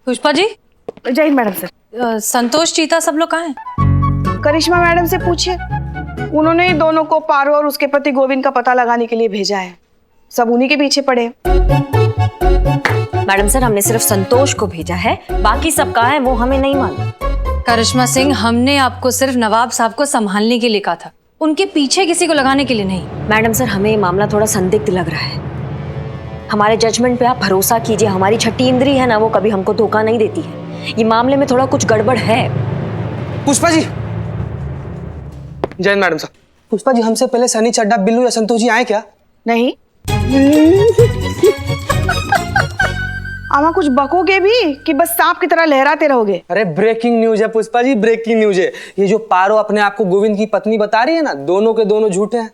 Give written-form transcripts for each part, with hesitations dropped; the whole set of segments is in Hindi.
पुष्पा जी। जय हिंद मैडम सर। संतोष, चीता सब लोग कहाँ हैं? करिश्मा मैडम से पूछिए, उन्होंने ही दोनों को पारो और उसके पति गोविंद का पता लगाने के लिए भेजा है। सब उन्हीं के पीछे पड़े। मैडम सर, हमने सिर्फ संतोष को भेजा है, बाकी सब कहाँ है वो हमें नहीं मालूम। करिश्मा सिंह, हमने आपको सिर्फ नवाब साहब को संभालने के लिए कहा था, उनके पीछे किसी को लगाने के लिए नहीं। मैडम सर, हमें ये मामला थोड़ा संदिग्ध लग रहा है। हमारे जजमेंट पे आप भरोसा कीजिए, हमारी छठी इंद्री है ना, वो कभी हमको धोखा नहीं देती है। ये मामले में थोड़ा कुछ गड़बड़ है। पुष्पा जी। जय मैडम साहब। पुष्पा जी, हमसे पहले सनी, चड्डा, बिल्लू या संतोष जी आए क्या? नहीं। आमा कुछ बकोगे भी कि बस सांप की तरह लहराते रहोगे? अरे ब्रेकिंग न्यूज है पुष्पा जी, ब्रेकिंग न्यूज है। ये जो पारो अपने आप को गोविंद की पत्नी बता रही है ना, दोनों के दोनों झूठे हैं।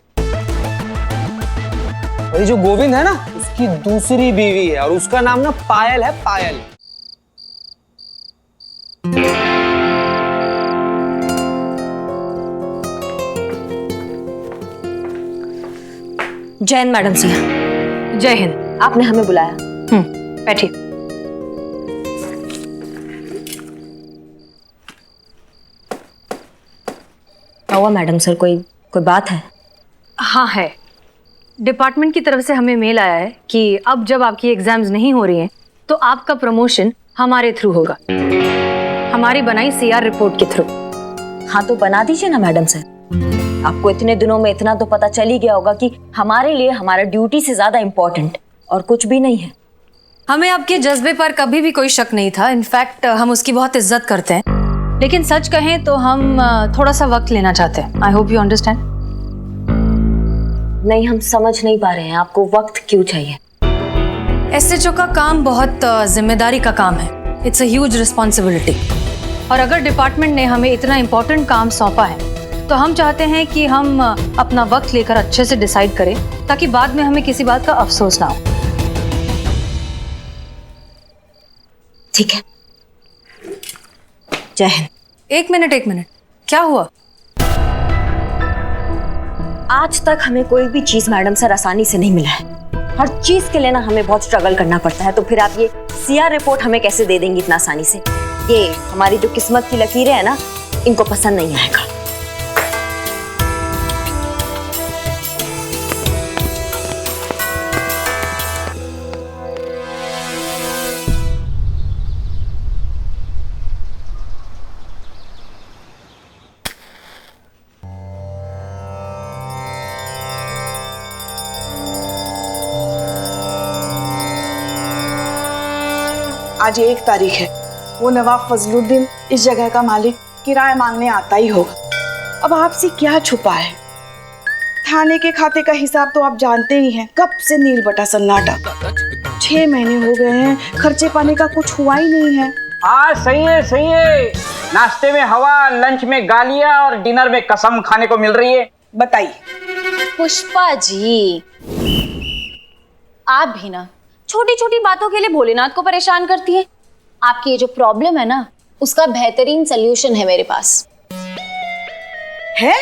और ये जो गोविंद है ना, उसकी दूसरी बीवी है और उसका नाम ना पायल है, पायल। जय हिंद मैडम सिंह। जय हिंद। आपने हमें बुलाया। बैठिए। क्या हुआ मैडम सर, कोई बात है? हाँ है। डिपार्टमेंट की तरफ से हमें मेल आया है कि अब जब आपकी एग्जाम्स नहीं हो रही हैं तो आपका प्रमोशन हमारे थ्रू होगा, हमारी बनाई सीआर रिपोर्ट के थ्रू। हाँ तो बना दीजिए ना मैडम सर। आपको इतने दिनों में इतना तो पता चल ही गया होगा कि हमारे लिए हमारा ड्यूटी से ज्यादा इम्पोर्टेंट और कुछ भी नहीं है। हमें आपके जज्बे पर कभी भी कोई शक नहीं था। इनफैक्ट हम उसकी बहुत इज्जत करते हैं, लेकिन सच कहें तो हम थोड़ा सा वक्त लेना चाहते हैं। I hope you understand. नहीं, हम समझ नहीं पा रहे हैं आपको वक्त क्यों चाहिए। एसएचओ का काम बहुत जिम्मेदारी का काम है। It's a huge responsibility. और अगर डिपार्टमेंट ने हमें इतना इम्पोर्टेंट काम सौंपा है तो हम चाहते हैं कि हम अपना वक्त लेकर अच्छे से डिसाइड करें, ताकि बाद में हमें किसी बात का अफसोस ना हो। ठीक है। जय हिंद। एक मिनट, क्या हुआ? आज तक हमें कोई भी चीज मैडम सर आसानी से नहीं मिला है। हर चीज के लिए ना हमें बहुत स्ट्रगल करना पड़ता है। तो फिर आप ये सीआर रिपोर्ट हमें कैसे दे देंगी इतना आसानी से? ये हमारी जो किस्मत की लकीरें हैं ना, इनको पसंद नहीं आएगा। आज 1 तारीख है। वो नवाब फजलुद्दीन इस जगह का मालिक किराया मांगने आता ही होगा। अब आपसे क्या छुपा है? थाने के खाते का हिसाब तो आप जानते ही हैं। कब से नील बटा सन्नाटा। 6 महीने हो गए हैं, खर्चे पाने का कुछ हुआ ही नहीं है। हाँ सही है। नाश्ते में हवा, लंच में गालियां और डिनर में कसम खाने को मिल रही है। बताइए। पुष्पा जी, आप भी ना छोटी छोटी बातों के लिए भोलेनाथ को परेशान करती हैं। आपकी ये जो प्रॉब्लम है ना, उसका बेहतरीन सलूशन है मेरे पास। है?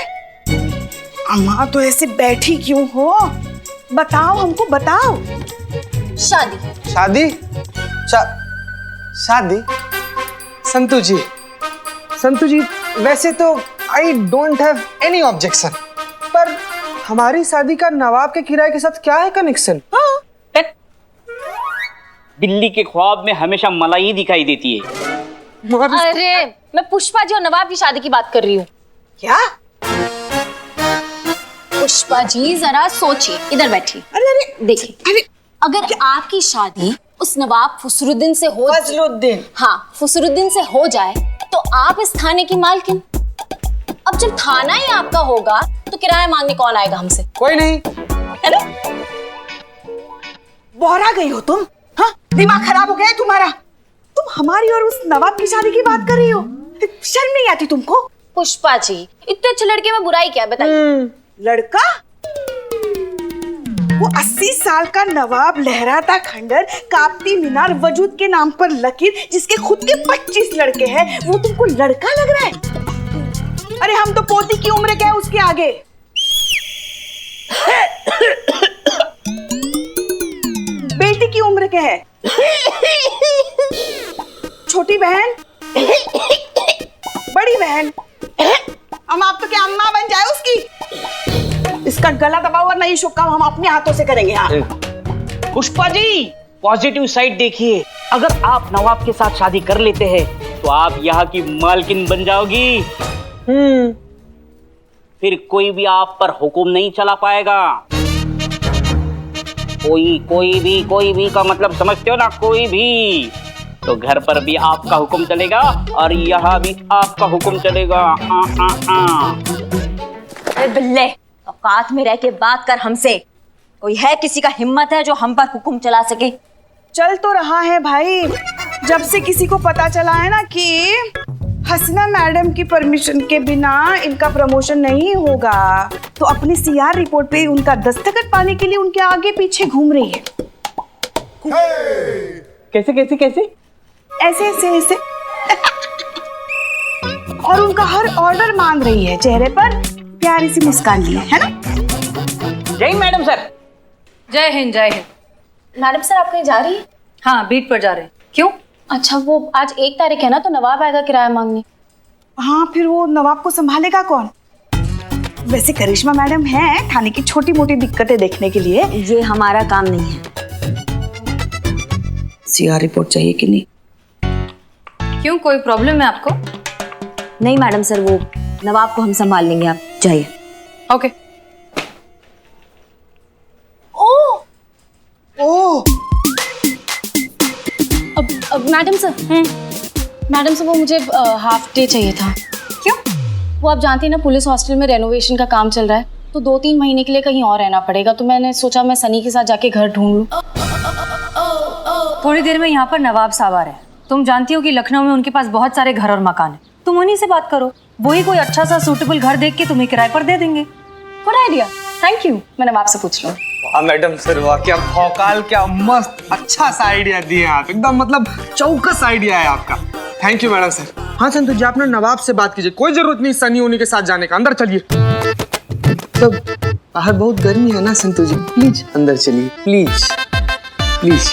अम्मा तो ऐसे बैठी क्यों हो? बताओ, हमको बताओ। शादी। शादी? शादी? संतु जी, वैसे तो I don't have any objection, पर हमारी शादी का नवाब के किराए के साथ क्या है कनेक्शन? बिल्ली के ख्वाब में हमेशा मलाई दिखाई देती है। अरे मैं पुष्पा जी और नवाब की शादी की बात कर रही हूँ। क्या? पुष्पा जी जरा सोचिए, इधर बैठिए। अरे देखिए, अरे अगर आपकी शादी उस नवाब फसरुद्दीन से हो, फजलुद्दीन, हाँ फसरुद्दीन से हो जाए तो आप इस थाने की मालकिन। अब जब थाना ही आपका होगा तो किराया मांगने कौन आएगा हमसे? कोई नहीं। है ना? बोहरा गई हो तुम? हाँ, दिमाग खराब हो गया है तुम्हारा? तुम हमारी और उस नवाब की शादी की बात कर रही हो? शर्म नहीं आती तुमको? पुष्पा जी, इतने अच्छे लड़के में बुराई क्या है बताइए? लड़का? वो 80 साल का नवाब, लहराता खंडर, कापती मीनार, वजूद के नाम पर लकीर, जिसके खुद के 25 लड़के हैं, वो तुमको लड़का लग रहा है? अरे हम तो पोती की उम्र क्या है उसके आगे। बेटी की उम्र क्या है? छोटी बहन, बड़ी बहन, हम आप तो क्या अम्मा बन जाए उसकी? इसका गला दबा हुआ नहीं शुभ काम हम अपने हाथों से करेंगे। हाँ पुष्पा जी, पॉजिटिव साइड देखिए, अगर आप नवाब के साथ शादी कर लेते हैं तो आप यहाँ की मालकिन बन जाओगी। फिर कोई भी आप पर हुक्म नहीं चला पाएगा। कोई भी का मतलब समझते हो ना, कोई भी। तो घर पर भी आपका हुक्म चलेगा और यहाँ भी आपका हुक्म चलेगा। अरे बिल्ले, औकात में रह के बात कर हमसे। कोई है किसी का हिम्मत है जो हम पर हुक्म चला सके? चल तो रहा है भाई, जब से किसी को पता चला है ना कि हसना मैडम की परमिशन के बिना इनका प्रमोशन नहीं होगा, तो अपनी सीआर रिपोर्ट पे उनका दस्तखत पाने के लिए उनके आगे पीछे घूम रही है। कैसे कैसे कैसे? ऐसे ऐसे ऐसे और उनका हर ऑर्डर मांग रही है, चेहरे पर प्यारी सी मुस्कान लिए, है ना? जय मैडम सर। जय हिंद, जय हिंद। मैडम सर, आप कहीं जा रही है? हाँ, बीट पर जा रहे हैं। क्यों? अच्छा, वो आज 1 तारीख है ना, तो नवाब आएगा किराया मांगने। हाँ, फिर वो नवाब को संभालेगा कौन? वैसे करिश्मा मैडम है थाने की छोटी मोटी दिक्कतें देखने के लिए। ये हमारा काम नहीं है। सीआर रिपोर्ट चाहिए कि नहीं? क्यों, कोई प्रॉब्लम है आपको? नहीं मैडम सर, वो नवाब को हम संभाल लेंगे, आप जाइए। ओके। ओह, अब मैडम सर, मैडम सर, वो मुझे हाफ डे चाहिए था। क्यों? वो आप जानती हैं ना, पुलिस हॉस्टल में रेनोवेशन का काम चल रहा है, तो 2-3 महीने के लिए कहीं और रहना पड़ेगा। तो मैंने सोचा मैं सनी के साथ जाके घर ढूंढ लूं। थोड़ी देर में यहाँ पर नवाब साहब आ रहे हैं। तुम जानती हो कि लखनऊ में उनके पास बहुत सारे घर और मकान हैं। तुम उन्हीं से बात करो, वही कोई अच्छा सा सूटेबल घर देख के तुम्हें किराए पर दे देंगे। Good idea, thank you. मैं नवाब से पूछ लूँ। हाँ मैडम सर, वाह क्या भौकाल, क्या मस्त अच्छा सा आइडिया दिए आप, एकदम मतलब चौकस आइडिया है आपका। Thank you madam sir. हाँ संतोष जी, आपने नवाब से बात कीजिए, कोई जरूरत नहीं सनी उन्हीं के साथ जाने का। अंदर चलिए। तो बाहर बहुत गर्मी है ना संतोष जी, प्लीज अंदर चलिए, प्लीज प्लीज।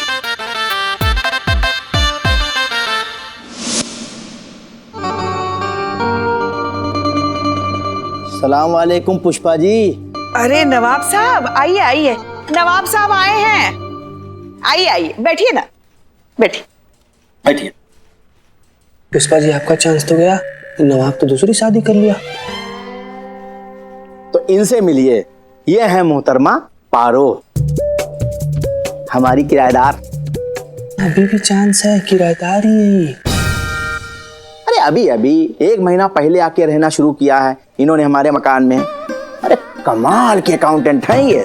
सलाम वालेकुम पुष्पा जी। अरे नवाब साहब, आइए आइए, नवाब साहब आए हैं। आइए आइए, बैठिए ना, बैठिए बैठिए। पुष्पा जी, आपका चांस तो गया, नवाब तो दूसरी शादी कर लिया। तो इनसे मिलिए, ये है मोहतरमा पारो, हमारी किराएदार। अभी भी चांस है, किराएदार ही। अरे अभी अभी 1 महीना पहले आके रहना शुरू किया है इन्होंने हमारे मकान में। अरे कमाल के अकाउंटेंट हैं ये।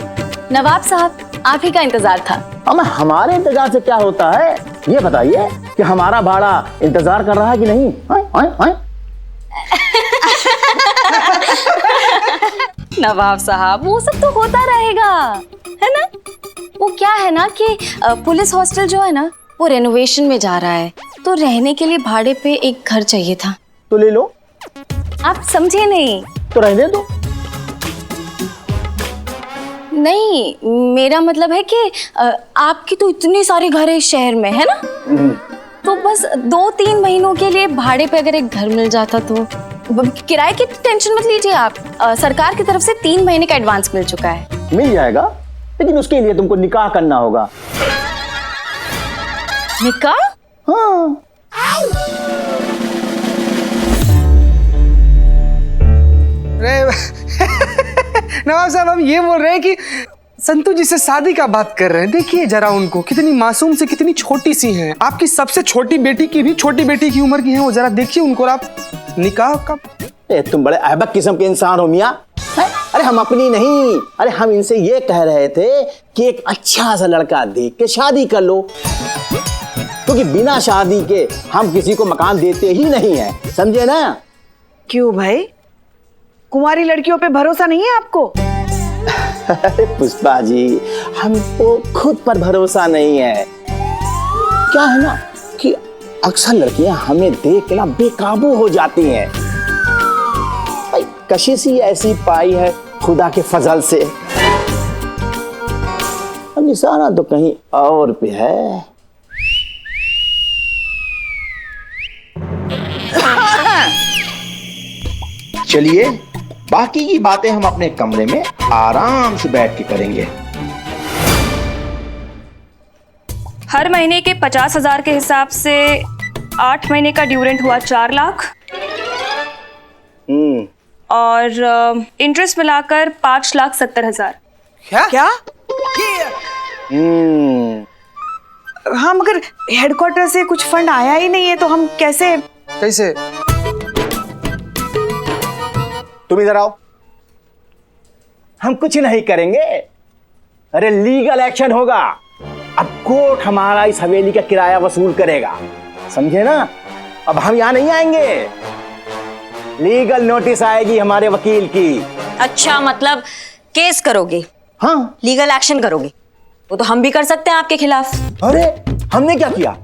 नवाब साहब, आप ही का इंतजार था। अब हमारे इंतजार से क्या होता है, ये बताइए कि हमारा भाड़ा इंतजार कर रहा है कि नहीं? आए? नवाब साहब, वो सब तो होता रहेगा, है ना? वो क्या है ना कि पुलिस हॉस्टल जो है ना, वो रेनोवेशन में जा रहा है, तो रहने के लिए भाड़े पे एक घर चाहिए था। तो ले लो। आप समझे नहीं। तो रहने दो। नहीं, मेरा मतलब है कि आपकी तो इतनी सारी घर है इस शहर में, है ना? तो बस 2-3 महीनों के लिए भाड़े पे अगर एक घर मिल जाता तो। किराए की टेंशन मत लीजिए आप, सरकार की तरफ से 3 महीने का एडवांस मिल चुका है। मिल जाएगा, लेकिन उसके लिए तुमको निकाह करना होगा। निकाह? हाँ। नवाब साहब, हम ये बोल रहे हैं कि संतू जी से शादी का बात कर रहे हैं। देखिए जरा उनको, कितनी मासूम से कितनी छोटी सी हैं। आपकी सबसे छोटी बेटी की भी छोटी बेटी की उम्र की हैं वो, जरा देखिए उनको। आप निकाह का? तुम बड़े अहबक किस्म के इंसान हो मियाँ। अरे हम अपनी नहीं, अरे हम इनसे ये कह रहे थे कि एक अच्छा सा लड़का देख के शादी कर लो, क्योंकि बिना शादी के हम किसी को मकान देते ही नहीं है, समझे ना? क्यों भाई, कुंवारी लड़कियों पे भरोसा नहीं है आपको? अरे पुष्पा जी, हमको खुद पर भरोसा नहीं है। क्या है ना कि अक्सर लड़कियां हमें देख के ना बेकाबू हो जाती हैं। भाई कशिश ही ऐसी पाई है खुदा के फजल से। अब निशाना तो कहीं और पे है। चलिए बाकी की बातें हम अपने कमरे में आराम से बैठ के करेंगे। हर महीने के 50,000 के हिसाब से 8 महीने का ड्यू रेंट हुआ 4 लाख और इंटरेस्ट मिलाकर 5,70,000। क्या? हाँ, मगर हेडक्वार्टर से कुछ फंड आया ही नहीं है तो हम कैसे? तुम इधर आओ। हम कुछ नहीं करेंगे, अरे लीगल एक्शन होगा। अब कोर्ट हमारा इस हवेली का किराया वसूल करेगा, समझे ना? अब हम यहाँ नहीं आएंगे, लीगल नोटिस आएगी हमारे वकील की। अच्छा, मतलब केस करोगे? हाँ, लीगल एक्शन करोगे? वो तो हम भी कर सकते हैं आपके खिलाफ। अरे हमने क्या किया?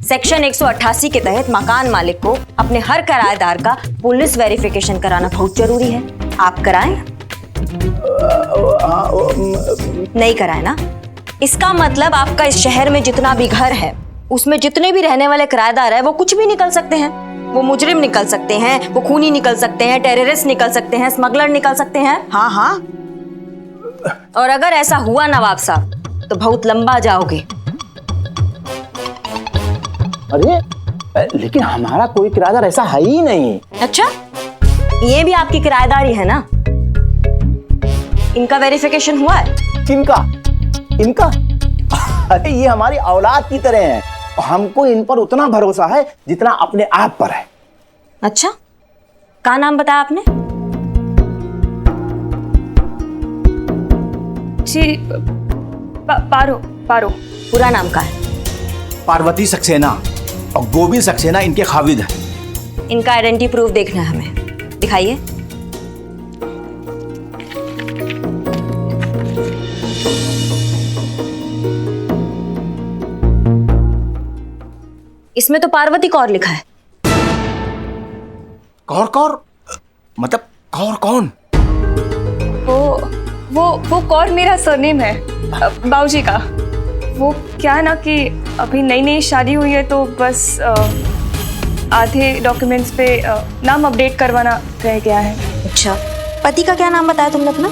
सेक्शन 188 के तहत मकान मालिक को अपने हर किराएदार का पुलिस वेरिफिकेशन कराना बहुत जरूरी है। आप कराएं? नहीं कराए ना? इसका मतलब आपका इस शहर में जितना भी घर है उसमें जितने भी रहने वाले किराएदार है वो कुछ भी निकल सकते हैं। वो मुजरिम निकल सकते हैं, वो खूनी निकल सकते हैं, टेररिस्ट निकल सकते हैं, स्मगलर निकल सकते हैं। हाँ हाँ। और अगर ऐसा हुआ नवाब साहब तो बहुत लंबा जाओगे। अरे लेकिन हमारा कोई किराएदार ऐसा है ही नहीं। अच्छा, ये भी आपकी किराएदारी है ना? इनका वेरिफिकेशन हुआ है? किनका? इनका? अरे ये हमारी औलाद की तरह है, हमको इन पर उतना भरोसा है जितना अपने आप पर है। अच्छा, क्या नाम बताया आपने? जी पारो। पूरा नाम का है? पार्वती सक्सेना और गोविंद सक्सेना इनके खाविद हैं। इनका आइडेंटिटी प्रूफ देखना है हमें, दिखाइए। इसमें तो पार्वती कौर लिखा है। कौर मतलब कौर कौन? वो कौर मेरा सरनेम है बाबूजी का। वो क्या है ना कि अभी नई शादी हुई है तो बस आधे डॉक्यूमेंट्स पे नाम अपडेट करवाना रह गया है। अच्छा, पति का क्या नाम बताया तुमने अपना?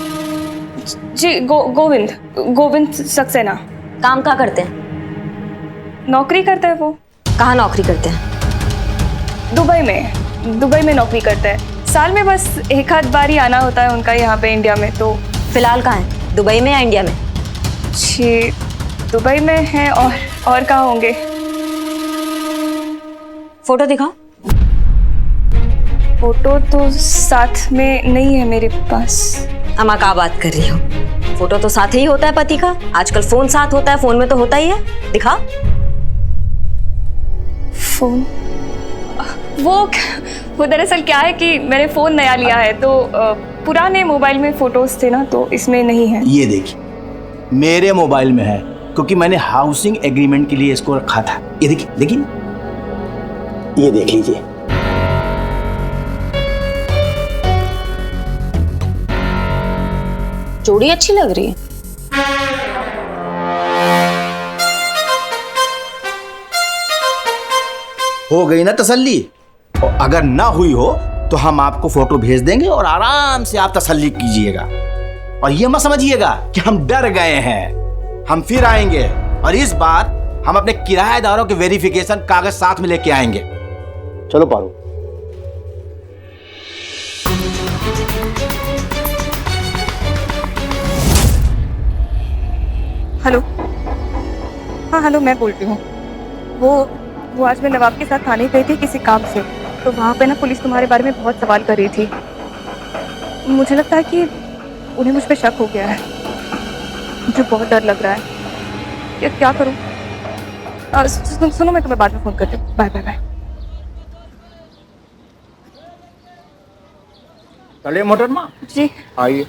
जी गोविंद सक्सेना। काम क्या करते हैं? नौकरी करता है वो। कहाँ नौकरी करते हैं? दुबई में नौकरी करता है। साल में बस एक आध बार ही आना होता है उनका यहाँ पे इंडिया में। तो फिलहाल कहाँ है, दुबई में या इंडिया में? जी दुबई में है। और कहाँ होंगे? फोटो दिखाओ। फोटो तो साथ में नहीं है मेरे पास। अम्मा क्या बात कर रही हो? फोटो तो साथ ही होता है पति का। आजकल फोन साथ होता है, फोन में तो होता ही है। दिखा। फोन? वो दरअसल क्या है कि मैंने फोन नया लिया है तो पुराने मोबाइल में फोटोज थे ना तो इसमें नहीं है। ये देखिए, मेरे मोबाइल में है क्योंकि मैंने हाउसिंग एग्रीमेंट के लिए इसको रखा था। ये देखिए, ये देख लीजिए। जोड़ी अच्छी लग रही है। हो गई ना तसल्ली? और अगर ना हुई हो तो हम आपको फोटो भेज देंगे और आराम से आप तसल्ली कीजिएगा। और ये मत समझिएगा कि हम डर गए हैं, हम फिर आएंगे और इस बार हम अपने किराएदारों के वेरिफिकेशन कागज साथ में लेके आएंगे। चलो पारो। हेलो। हाँ हेलो, मैं बोल रही हूँ। वो आज मैं नवाब के साथ थाने गई थी किसी काम से, तो वहाँ पे ना पुलिस तुम्हारे बारे में बहुत सवाल कर रही थी। मुझे लगता है कि उन्हें मुझ पे शक हो गया है। मुझे बहुत डर लग रहा है। क्या करूँ? सुनो, मैं तुम्हें बाद में फोन करती हूँ। Bye bye bye. चलिए मोहतरमा जी आइए।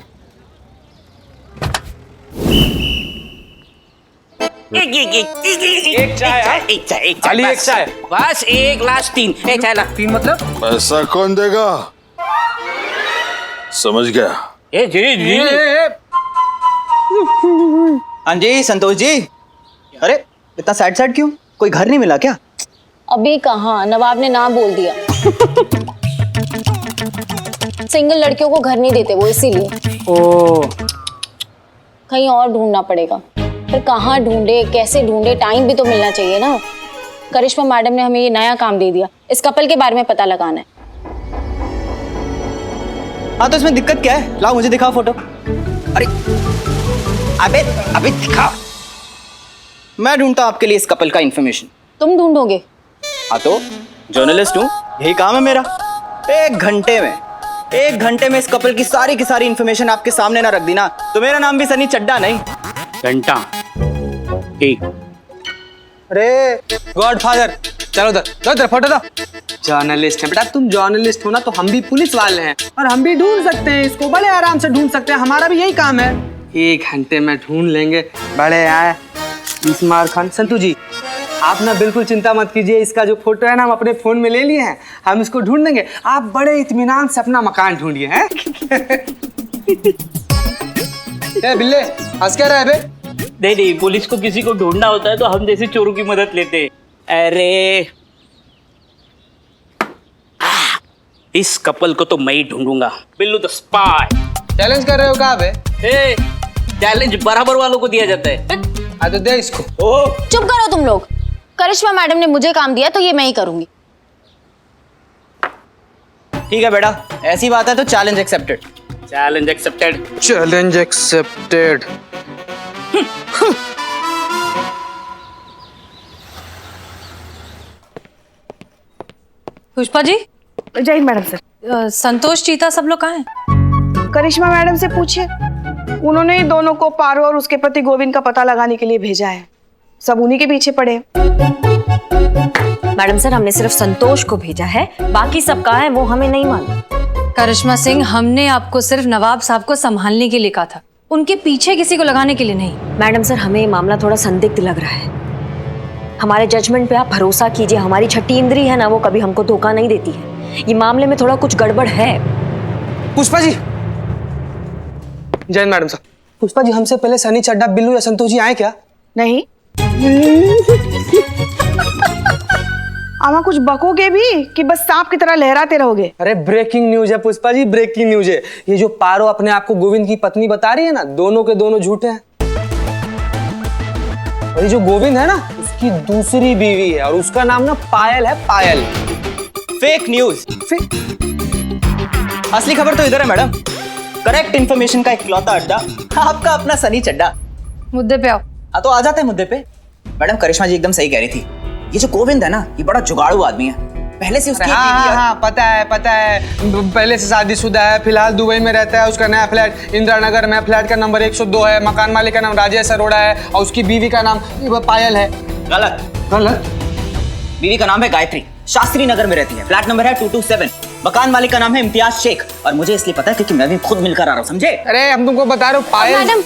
एक चाय खाली एक चाय बस। 1 ग्लास 3 चाय ला। 3 मतलब? पैसा कौन देगा? समझ गया? जी हाँ जी संतोष जी। अरे इतना सैड क्यों? कोई घर नहीं मिला क्या? अभी कहाँ, नवाब ने ना बोल दिया। सिंगल लड़कियों को घर नहीं देते वो, इसीलिए ओ कहीं और ढूंढना पड़ेगा। फिर कहाँ ढूंढे, कैसे ढूंढे, टाइम भी तो मिलना चाहिए ना। करिश्मा मैडम ने हमें ये नया काम दे दिया, इस कपल के बारे में पता लगाना है। हाँ तो इसमें दिक्कत क्या है? लाओ मुझे दिखाओ फोटो। अरे अबे अबे दिखाओ। मैं ढूंढता हूँ आपके लिए इस कपल का इंफॉर्मेशन। तुम ढूंढोगे? हाँ तो जर्नलिस्ट हूँ, यही काम है मेरा। एक घंटे में इस कपल की सारी इंफॉर्मेशन आपके सामने ना रख दी ना तो मेरा नाम भी सनी चड्डा नहीं। घंटा ठीक। अरे गॉडफादर, चलो उधर फोटो दो। जर्नलिस्ट है बेटा, तुम जर्नलिस्ट हो ना, तो हम भी पुलिस वाले हैं और हम भी ढूंढ सकते हैं इसको, बड़े आराम से ढूंढ सकते हैं। हमारा भी यही काम है। 1 घंटे में ढूंढ लेंगे। बड़े आए इस्मार खान। संतू जी आप ना बिल्कुल चिंता मत कीजिए, इसका जो फोटो है ना हम अपने फोन में ले लिए हैं, हम इसको ढूंढ लेंगे। आप बड़े इत्मीनान से अपना मकान ढूंढिए हैं। ए बिल्ले हंस क्या रहा है बे? नहीं, पुलिस को किसी को ढूंढना होता है तो हम जैसे चोरों की मदद लेते हैं। अरे इस कपल को तो मैं ही ढूंढूंगा। Billu the spy. चैलेंज कर रहे हो क्या बे? चैलेंज बराबर वालों को दिया जाता है। हाँ तो दे इसको। चुप करो तुम लोग। करिश्मा मैडम ने मुझे काम दिया तो ये मैं ही करूंगी। ठीक है बेटा, ऐसी बात है तो challenge accepted. Challenge accepted. Challenge accepted. Pushpa ji. जय हिंद मैडम सर। संतोष, चीता सब लोग कहाँ हैं? करिश्मा मैडम से पूछिए, उन्होंने ही दोनों को पारो और उसके पति गोविंद का पता लगाने के लिए भेजा है। सब उन्हीं के पीछे पड़े। मैडम सर हमने सिर्फ संतोष को भेजा है, बाकी सब कहाँ है वो हमें नहीं मालूम। करिश्मा सिंह, हमने आपको सिर्फ नवाब साहब को संभालने के लिए कहा था, उनके पीछे किसी को लगाने के लिए नहीं। मैडम सर हमें ये मामला थोड़ा संदिग्ध लग रहा है। हमारे जजमेंट पे आप भरोसा कीजिए, हमारी छठी इंद्री है ना, वो कभी हमको धोखा नहीं देती है। ये मामले में थोड़ा कुछ गड़बड़ है। पुष्पा जी। जय मैडम साहब। पुष्पा जी हमसे पहले सनी चड्डा, बिल्लू या संतोष जी आए क्या? नहीं। आमा कुछ बकोगे भी कि बस सांप की तरह लहराते रहोगे? अरे ब्रेकिंग न्यूज है पुष्पा जी, ब्रेकिंग न्यूज है। ये जो पारो अपने आप को गोविंद की पत्नी बता रही है ना, दोनों के दोनों झूठे हैं। और ये जो गोविंद है ना, उसकी दूसरी बीवी है और उसका नाम ना पायल है, पायल। Fake news. असली खबर तो इधर है मैडम। करेक्ट इंफॉर्मेशन का इकलौता अड्डा आपका अपना सनी चड्डा। मुद्दे पे आओ। हाँ तो आ जाते हैं मुद्दे पे। मैडम करिश्मा जी एकदम सही कह रही थी, ये जो गोविंद है ना ये बड़ा जुगाड़ू आदमी है। पहले से उसकी हाँ, पता है पहले से शादीशुदा है, फिलहाल दुबई में रहता है। उसका नया फ्लैट इंदिरा नगर में, फ्लैट का नंबर 102 है, मकान मालिक का नाम राजेश अरोड़ा है और उसकी बीवी का नाम पायल है। गलत। बीवी का नाम है गायत्री, शास्त्री नगर में रहती है, फ्लैट नंबर है 227। मकान मालिक का नाम है इम्तियाज शेख और मुझे इसलिए पता है क्योंकि मैं भी खुद मिलकर आ रहा हूँ, समझे? अरे हम तुमको बता रहे हो पायल। मैडम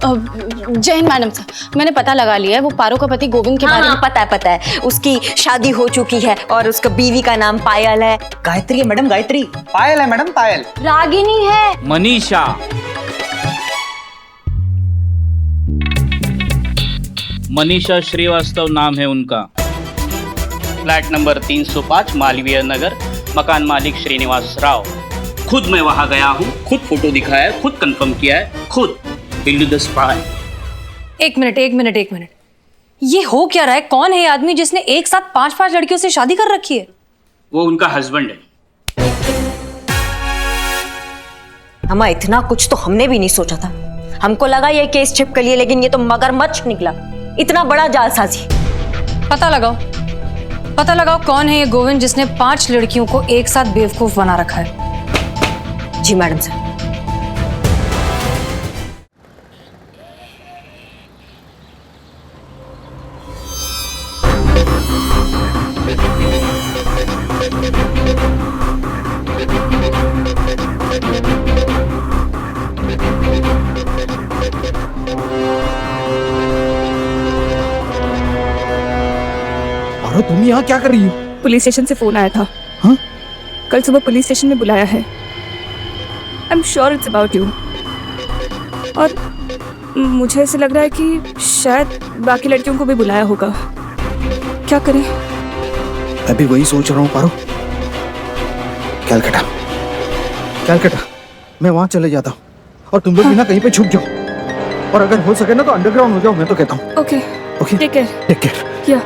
जय हिंद मैडम सर, मैंने पता लगा लिया है, वो पारो का पति गोविंद के बारे में। पता है उसकी शादी हो चुकी है और उसका बीवी का नाम पायल है। गायत्री है मैडम, गायत्री। पायल है मैडम, पायल। रागिनी है। मनीषा। मनीषा श्रीवास्तव नाम है उनका। फ्लैट नंबर 305 मालवीय नगर, मकान मालिक श्रीनिवास राव। खुद मैं वहां गया हूँ, खुद फोटो दिखाया है, खुद कंफर्म किया है, खुद। Billu the spy. एक मिनट। ये हो क्या रहा है? कौन है ये आदमी जिसने एक साथ 5-5 लड़कियों से शादी कर रखी है? वो उनका हस्बैंड है। हमें इतना कुछ तो हमने भी नहीं सोचा था। हमको लगा ये केस छिपक लिए, लेकिन ये तो मगरमच्छ निकला। इतना बड़ा जालसाजी। पता लगाओ कौन है ये गोविंद जिसने 5 लड़कियों को एक साथ बेवकूफ बना रखा है। जी मैडम सर। तुम यहाँ क्या कर रही हो? पुलिस स्टेशन से फोन आया था। हाँ? कल सुबह पुलिस स्टेशन में बुलाया है। I am sure it's about you. और मुझे ऐसे लग रहा है कि शायद बाकी लड़कियों को भी बुलाया होगा। क्या करें? मैं भी वही सोच रहा हूँ पारो। कलकत्ता कैलकाटा, मैं वहां चले जाता हूँ और तुम लोग भी ना कहीं पे छुप जाओ, और अगर हो सके ना तो अंडरग्राउंड हो जाओ, मैं तो कहता हूँ। Okay okay, take care. Take care. या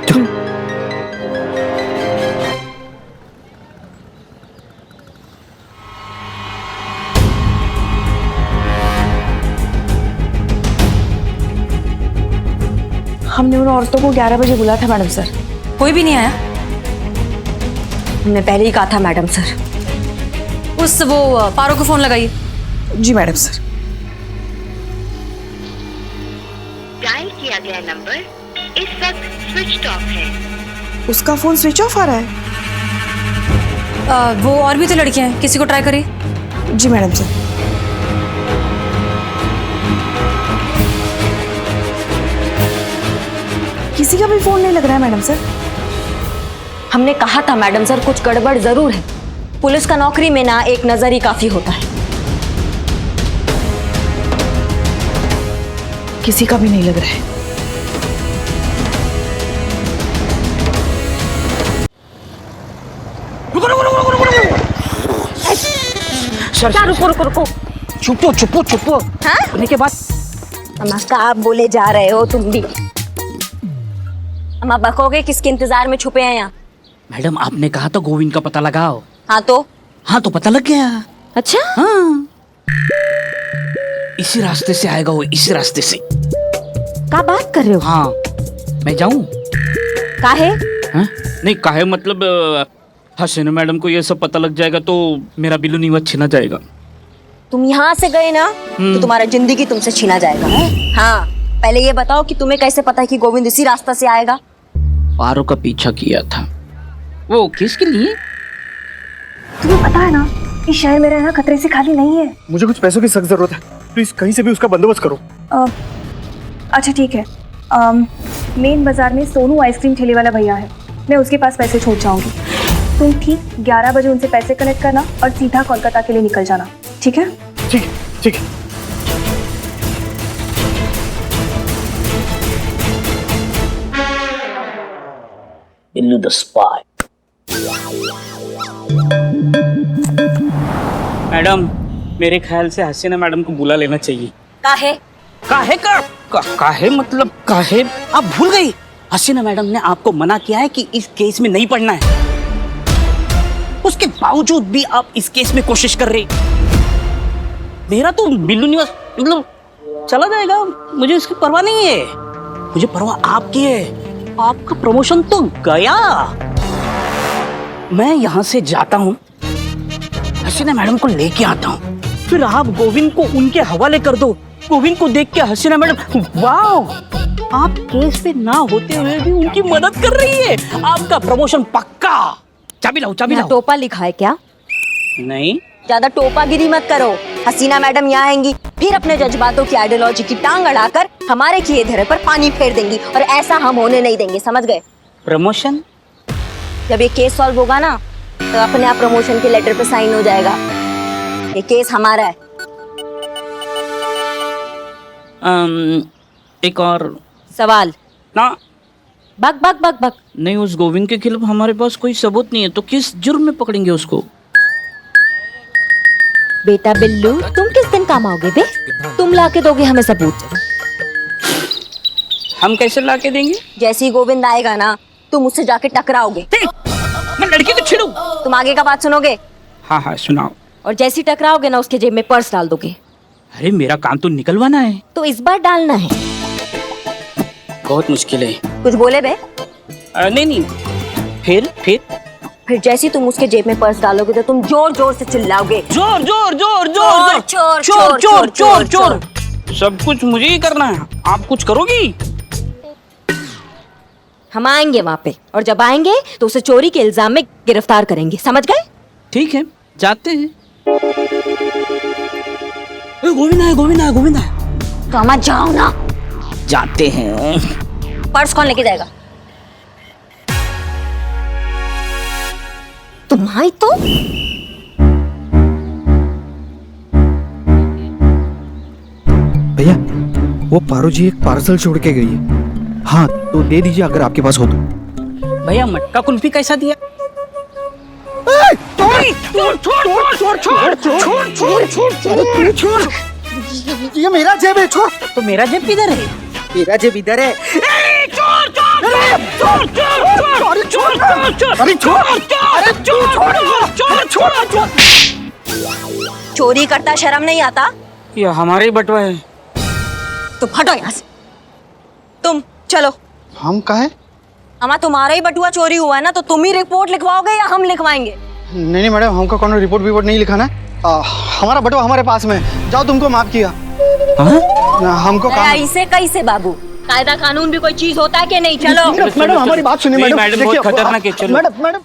हमने उन औरतों को 11 बजे बुलाया था मैडम सर। कोई भी नहीं आया? हमने पहले ही कहा था मैडम सर। उस वो पारो को फोन लगाइए। जी मैडम सर। डायल किया गया नंबर इस वक्त स्विच ऑफ है। उसका फोन स्विच ऑफ आ रहा है। वो और भी तो लड़कियां हैं, किसी को ट्राई करिए। जी मैडम सर। किसी का भी फोन नहीं लग रहा है मैडम सर। हमने कहा था मैडम सर कुछ गड़बड़ जरूर है। पुलिस का नौकरी में ना एक नजर ही काफी होता है। किसी का भी नहीं लग रहा है। क्या रुको रुको रुको। चुपो चुपो चुपो। हाँ? होने के बाद अम्मा आप बोले जा रहे हो तुम भी। अम्मा बकोगे किसके इंतजार में छुपे हैं यहाँ? मैडम आपने कहा था गोविंद का पता लगाओ। हाँ तो पता लग गया। अच्छा हाँ इसी रास्ते से आएगा वो, इसी रास्ते से। क्या बात कर रहे हो? हाँ मैं जाऊं? काहे? हाँ? नहीं काहे मतलब हसीना मैडम को ये सब पता लग जाएगा तो मेरा बिल्लू नीवत छीना जाएगा। तुम यहाँ से गए ना तो तुम्हारा जिंदगी तुमसे छीना जाएगा। हाँ पहले ये बताओ कि तुम्हें कैसे पता है कि गोविंद इसी रास्ता से आएगा? पारो का पीछा किया था। वो किसके लिए? तुम्हें पता है ना कि शहर में रहना खतरे से खाली नहीं है। मुझे कुछ पैसों की सख्त जरूरत है, प्लीज कहीं से भी उसका बंदोबस्त करो। अच्छा ठीक है। मेन बाजार में सोनू आइसक्रीम ठेले वाला भैया है, मैं उसके पास पैसे छोड़ जाऊंगी। तुम ठीक 11 बजे उनसे पैसे कलेक्ट करना और सीधा कोलकाता के लिए निकल जाना, ठीक है? ठीक है, ठीक है। Billu the spy. मैडम मेरे ख्याल से हसीना मैडम को बुला लेना चाहिए। काहे? काहे मतलब काहे? आप भूल गई हसीना मैडम ने आपको मना किया है कि इस केस में नहीं पढ़ना है। उसके बावजूद भी आप इस केस में कोशिश कर रहे। मेरा तो बिल्लू निवास मतलब चला जाएगा, मुझे इसकी परवाह नहीं है। मुझे परवाह आपकी है। आपका प्रमोशन तो गया। मैं यहाँ से जाता हूँ, हसीना मैडम को लेके आता हूँ, फिर आप गोविंद को उनके हवाले कर दो। गोविंद को देख के हसीना मैडम वाह, आप केस पे ना होते हुए भी उनकी मदद कर रही है। आपका प्रमोशन पक्का। चाबी लाओ, चाबी लाओ। टोपा लिखा है क्या? नहीं। ज्यादा टोपागिरी मत करो। हसीना मैडम यहाँ आएंगी, फिर अपने जज्बातों की आइडियोलॉजी की टांग अड़ाकर हमारे किए धरे पर पानी फेर देंगी, और ऐसा हम होने नहीं देंगे, समझ गए? प्रमोशन जब ये केस सॉल्व होगा ना तो अपने आप प्रमोशन के लेटर पे साइन हो जाएगा। ये केस हमारा है। एक और सवाल ना। बक बक बक बक। नहीं, उस गोविंद के खिलाफ हमारे पास कोई सबूत नहीं है, तो किस जुर्म में पकड़ेंगे उसको? बेटा बिल्लू तुम किस दिन काम आओगे बे? तुम लाके दोगे हमें सबूत। हम कैसे लाके देंगे? जैसे ही गोविंद आएगा ना तुम उससे जाके टकराओगे। मैं लड़की को छेड़ू? तुम आगे का बात सुनोगे? हाँ हाँ सुनाओ। और जैसे ही टकराओगे ना उसके जेब में पर्स डाल दोगे। अरे मेरा काम तो निकलवाना है। तो इस बार डालना है। बहुत मुश्किल है। कुछ बोले बे? नहीं नहीं। फिर जैसे ही तुम उसके जेब में पर्स डालोगे तो तुम जोर जोर से चिल्लाओगे, जोर जोर जोर चोर चोर चोर चोर चोर चोर। सब कुछ मुझे ही करना है, आप कुछ करोगी? हम आएंगे वहाँ पे, और जब आएंगे तो उसे चोरी के इल्जाम में गिरफ्तार करेंगे, समझ गए? ठीक है जाते हैं। गोविंद आया, गोविंद आया, गोविंद आया। तो हम जाओ ना। जाते हैं। पर्स कौन लेके जाएगा? तुम्हारी तो भैया वो पारो जी एक पार्सल छोड़ के गई है। हाँ तो दे दीजिए अगर आपके पास हो तो। भैया मटका कुल्फी कैसा दिया? ये मेरा जेब है, छोड़। तो मेरा जेब किधर है? मेरा जेब इधर है। चोरी करता शर्म नहीं आता? ये हमारे ही बटवा है। तो हटो यहाँ से। तुम चलो। हम कहा है? हमारा तुम्हारा ही बटुआ चोरी हुआ है ना, तो तुम ही रिपोर्ट लिखवाओगे या हम लिखवाएंगे? नहीं मैडम, हमको कौन रिपोर्ट नहीं लिखाना है। हमारा बटुआ हमारे पास में है। जाओ, तुमको माफ किया। हमको ऐसे कैसे बाबू? कायदा कानून भी कोई चीज होता है कि नहीं? चलो मैडम, हमारी बात सुनिए मैडम। मैडम बहुत खतरनाक है। चलो मैडम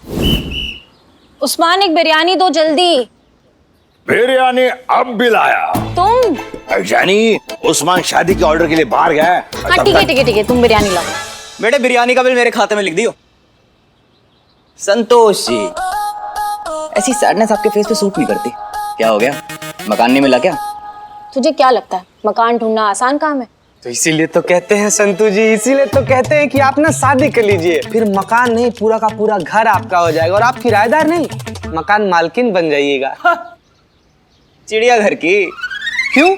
उस्मान एक बिरयानी दो जल्दी। बिरयानी अब भी लाया तुम? यानी उस्मान शादी के ऑर्डर के लिए बाहर गया है। हाँ ठीक है, तुम बिरयानी लाओ। बेटे बिरयानी का बिल मेरे खाते में लिख दियो। संतोष जी, ऐसी सैडनेस आपके फेस पे सूट नहीं करती। क्या हो गया? मकान नहीं मिला क्या? तुझे क्या लगता है मकान ढूंढना आसान काम है? तो इसीलिए तो कहते हैं संतू जी, इसीलिए तो कहते हैं कि आप ना शादी कर लीजिए, फिर मकान नहीं पूरा का पूरा घर आपका हो जाएगा और आप किराएदार नहीं, मकान मालकिन बन जाइएगा। चिड़िया घर की। क्यों